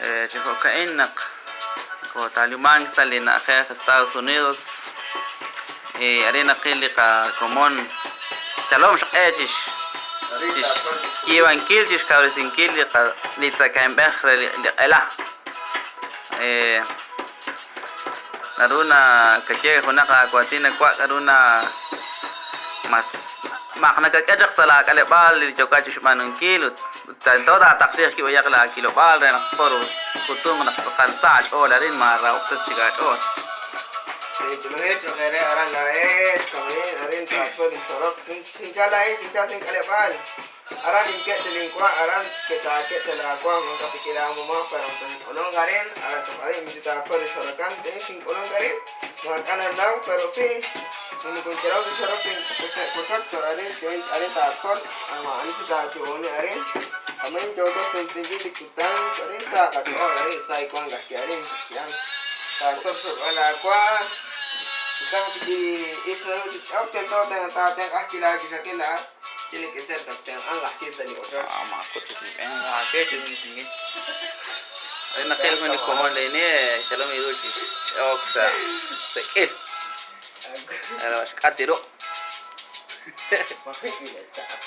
Chifocainac, como Talibán sale en Estados Unidos, arena Kilika común, Chalom Shakish, Kivan Kiljish, Cabresin Kilika, Litza Kambechre, Ela. Naruna Kake Honaka, Quatina, Quataruna mas makna kakajak sala kalebal jokachish manun kilut toda taksih ki wayak la kilo bal ren poru kutung nak kan saj olarin mara uktas sigat on Sebenarnya cakere orang lain, kami arin transfer di sorok, sinca lain, sinca sing kalebal. Aran ingke selingkuh, aran kita celakua, mengka pikiran mama perang olong garin, aran kemarin minta transfer di sorokan, jadi sing olong garin, makan anak perosi, menukun cerau di sorok sing pusat corarin, join arin transfer, ama ani kita join arin, kami jodoh prinsipnya dikutan, arin sa kaki arin sa ikuan kaki arin, yang transfer soal aqua. Sekarang di Israel itu contoh tengah lagi sakit lah. Ini keser tentang angah kisah di otak. aku tuh angah kisah di sini nak kelihatan di komand ini kalau miru sih cok sakit kalau sekatiro Makanya tidak cakap